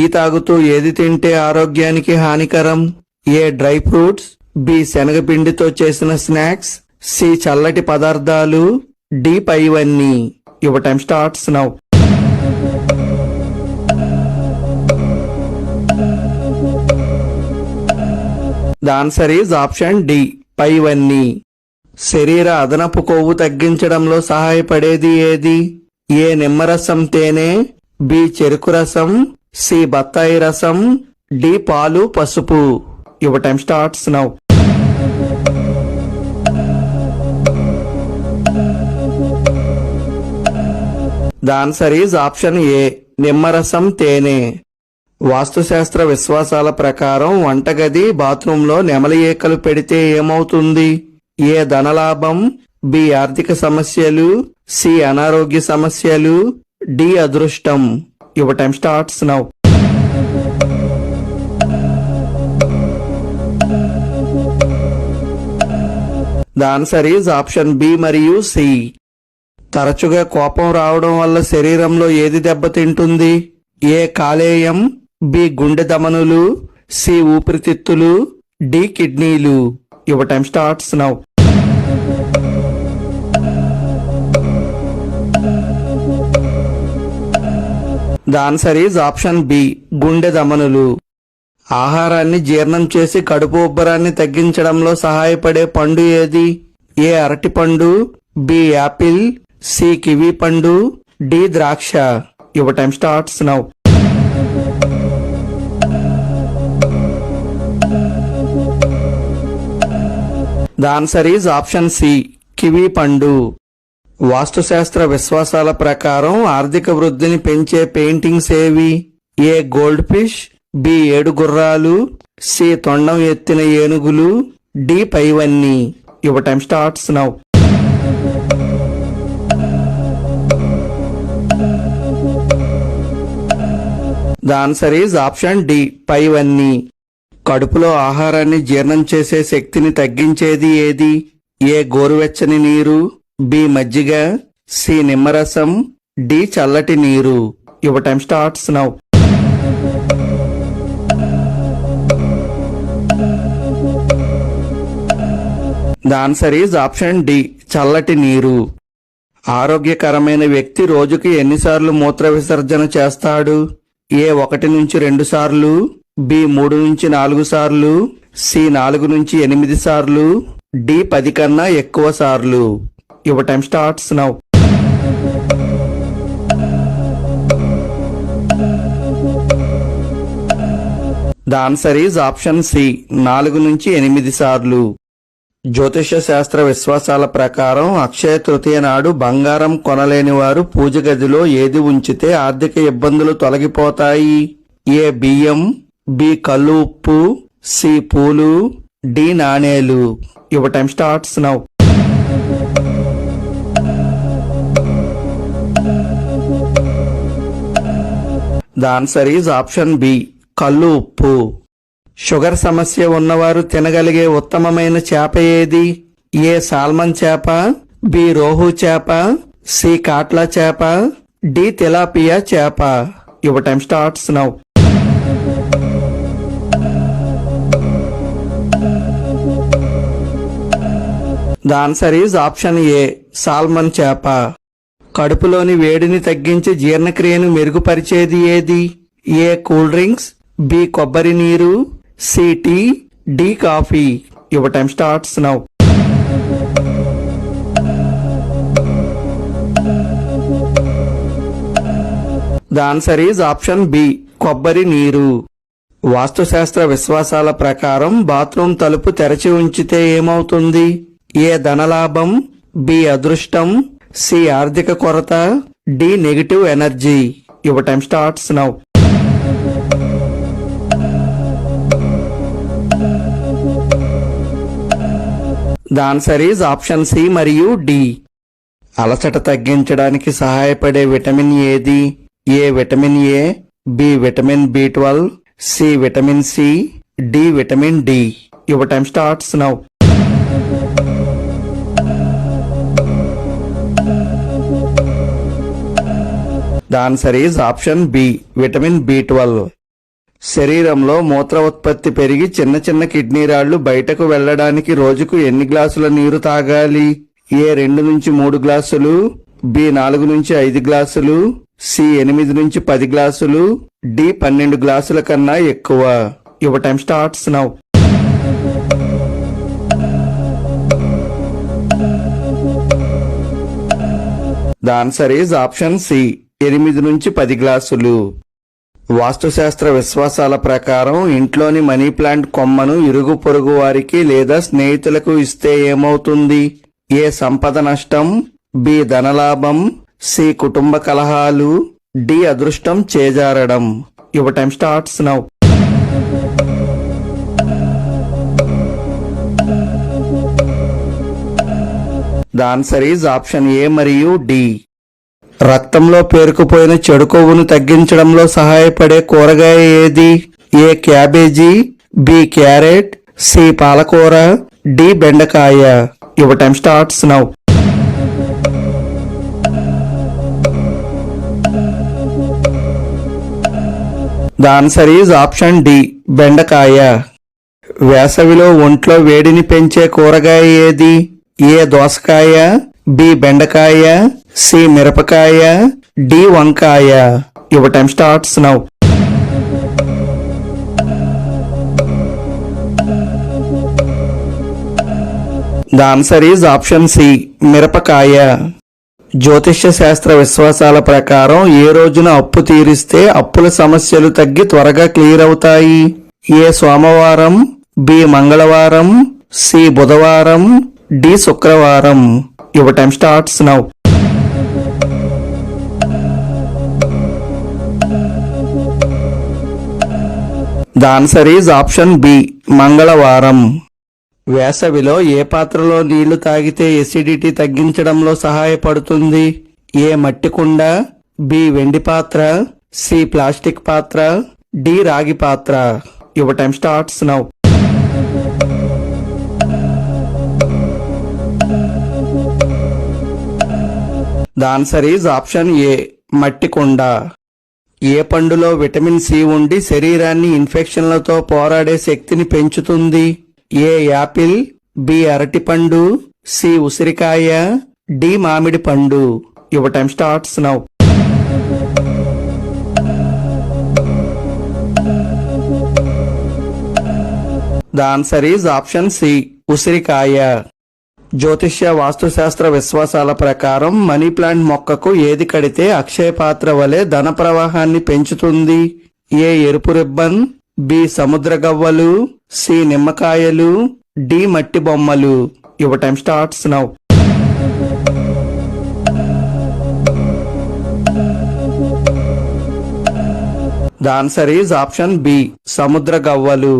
Tea తాగుతూ ఏది తింటే ఆరోగ్యానికి హానికరం? ఏ డ్రై ఫ్రూట్స్, బి శనగపిండితో చేసిన స్నాక్స్, సి చల్లటి పదార్థాలు, డి పైవన్నీ. Your time starts now. The answer is option D, పైవన్నీ. శరీర అదనపు కొవ్వు తగ్గించడంలో సహాయపడేది ఏది? ఏ నిమ్మరసం, తేనె, బి చెరుకు రసం, సి బత్తాయి రసం, డి పాలు, పసుపు. Your time starts now. The answer is option ఏ, నిమ్మరసం, తేనె. వాస్తుశాస్త్ర విశ్వాసాల ప్రకారం వంటగది, బాత్రూంలో నెమలి ఈకలు పెడితే ఏమవుతుంది? ఏ ధనలాభం, బి ఆర్థిక సమస్యలు, సి అనారోగ్య సమస్యలు, డి అదృష్టం. Your time starts now. The answer is option B మరియు సి. తరచుగా కోపం రావడం వల్ల శరీరంలో ఏది దెబ్బతింటుంది? ఏ కాలేయం, బి గుండె ధమనులు, సి ఊపిరితిత్తులు, డి కిడ్నీలు. Your time starts now. The answer is option B, గుండె ధమనులు. ఆహారాన్ని జీర్ణం చేసి కడుపు ఉబ్బరాన్ని తగ్గించడంలో సహాయపడే పండు ఏది? ఏ అరటిపండు, బి యాపిల్, సి కివి పండు, డి ద్రాక్ష. Your time starts now. The answer is option C, kiwi పండు. వాస్తుశాస్త్ర విశ్వాసాల ప్రకారం ఆర్థిక వృద్ధిని పెంచే పెయింటింగ్స్ ఏవి? ఏ గోల్డ్ ఫిష్, బి 7 గుర్రాలు, సి తొండం ఎత్తిన ఏనుగులు, డి పైవన్నీ. Your time starts now. The answer is option D, పైవన్నీ. కడుపులో ఆహారాన్ని జీర్ణం చేసే శక్తిని తగ్గించేది ఏది? ఏ గోరువెచ్చని నీరు, బి మజ్జిగ, సి నిమ్మరసం, డి చల్లటి నీరు. Your time starts now. The answer is option D, చల్లటి నీరు. ఆరోగ్యకరమైన వ్యక్తి రోజుకి ఎన్నిసార్లు మూత్ర విసర్జన చేస్తాడు? ఏ 1 నుంచి 2 సార్లు, బి 3 నుంచి 4 సార్లు, సి 4 నుంచి 8 సార్లు, డి 10 కన్నా ఎక్కువ సార్లు. Your time starts now. The answer is option C, 4 నుంచి 8 సార్లు. జ్యోతిష శాస్త్ర విశ్వాసాల ప్రకారం అక్షయ తృతీయ నాడు బంగారం కొనలేని వారు పూజ గదిలో ఏది ఉంచితే ఆర్థిక ఇబ్బందులు తొలగిపోతాయి? ఏ బియ్యం, బి కల్లు ఉప్పు, సి పూలు, డి నాణేలు. Your time starts now. The answer is option B, కల్లు ఉప్పు. షుగర్ సమస్య ఉన్నవారు తినగలిగే ఉత్తమమైన చేప ఏది? ఏ సాల్మన్ చేప, బి రోహు చేప, సి కాట్లా చేప, డి తిలాపియా చేప. Your time starts now. The answer is option A, salmon చేప. కడుపులోని వేడిని తగ్గించి జీర్ణక్రియను మెరుగుపరిచేది ఏది? ఏ కూల్ డ్రింక్స్, బి కొబ్బరి నీరు, C tea, D coffee. Your time starts now. The answer is option B, కొబ్బరి నీరు. వాస్తుశాస్త్ర విశ్వాసాల ప్రకారం బాత్రూమ్ తలుపు తెరచి ఉంచితే ఏమవుతుంది? ఏ ధనలాభం, బి అదృష్టం, సి ఆర్థిక కొరత, D negative energy. Your time starts now. The answer is option C మరియు డి. అలసట తగ్గించడానికి సహాయపడే విటమిన్ ఏది? A vitamin A, B vitamin B12, C vitamin C, D vitamin D. Your time starts now. The answer is option B, vitamin B12. శరీరంలో మూత్ర ఉత్పత్తి పెరిగి చిన్న చిన్న కిడ్నీ రాళ్లు బయటకు వెళ్లడానికి రోజుకు ఎన్ని గ్లాసుల నీరు తాగాలి? ఏ 2 నుంచి 3 గ్లాసులు, బి 4 నుంచి 5 గ్లాసులు, సి 8 నుంచి 10 గ్లాసులు, డి 12 గ్లాసుల కన్నా ఎక్కువ. Your time starts now. The answer is option C, 8 నుంచి 10 గ్లాసులు. వాస్తుశాస్త్ర విశ్వాసాల ప్రకారం ఇంట్లోని మనీ ప్లాంట్ కొమ్మను ఇరుగు పొరుగు వారికి లేదా స్నేహితులకు ఇస్తే ఏమవుతుంది? ఏ సంపద నష్టం, బి ధనలాభం, సి కుటుంబ కలహాలు, డి అదృష్టం చేజారడం. Your time starts now. The answer is option A మరియు డి. రక్తంలో పేరుకుపోయిన చెడు కొవ్వును తగ్గించడంలో సహాయపడే కూరగాయ ఏది? A cabbage, B carrot, C పాలకూర, డి బెండకాయ. Your time starts now. The answer is option D, బెండకాయ. వేసవిలో ఒంట్లో వేడిని పెంచే కూరగాయ ఏది? ఏ దోసకాయ, బి బెండకాయ, సి మిరపకాయ, డి వంకాయ. Your time starts now. The answer is option C, మిరపకాయ. జ్యోతిష్య శాస్త్ర విశ్వాసాల ప్రకారం ఏ రోజున అప్పు తీరిస్తే అప్పుల సమస్యలు తగ్గి త్వరగా క్లియర్ అవుతాయి? ఏ సోమవారం, బి మంగళవారం, సి బుధవారం, డి శుక్రవారం. Your time starts now. The answer is option B, మంగళవారం. వేసవిలో ఏ పాత్రలో నీళ్లు తాగితే ఎసిడిటీ తగ్గించడంలో సహాయపడుతుంది? ఏ మట్టి కుండ, బి వెండి పాత్ర, సి ప్లాస్టిక్ పాత్ర, డి రాగి పాత్ర. Your time starts now. The answer is option ఏ, మట్టి కుండ. ఏ పండులో విటమిన్ సి ఉండి శరీరాన్ని ఇన్ఫెక్షన్లతో పోరాడే శక్తిని పెంచుతుంది? ఏ యాపిల్, బి అరటిపండు, సి ఉసిరికాయ, డి మామిడి పండు. Your time starts now. The answer is option C, ఉసిరికాయ. జ్యోతిష్య వాస్తుశాస్త్ర విశ్వాసాల ప్రకారం మనీ ప్లాంట్ మొక్కకు ఏది కడితే అక్షయ పాత్ర వలె ధన ప్రవాహాన్ని పెంచుతుంది? ఏ ఎరుపు రిబ్బన్, బి సముద్ర గవ్వలు, సి నిమ్మకాయలు, డి మట్టి బొమ్మలు. Your time starts now. The answer is option B, సముద్ర గవ్వలు.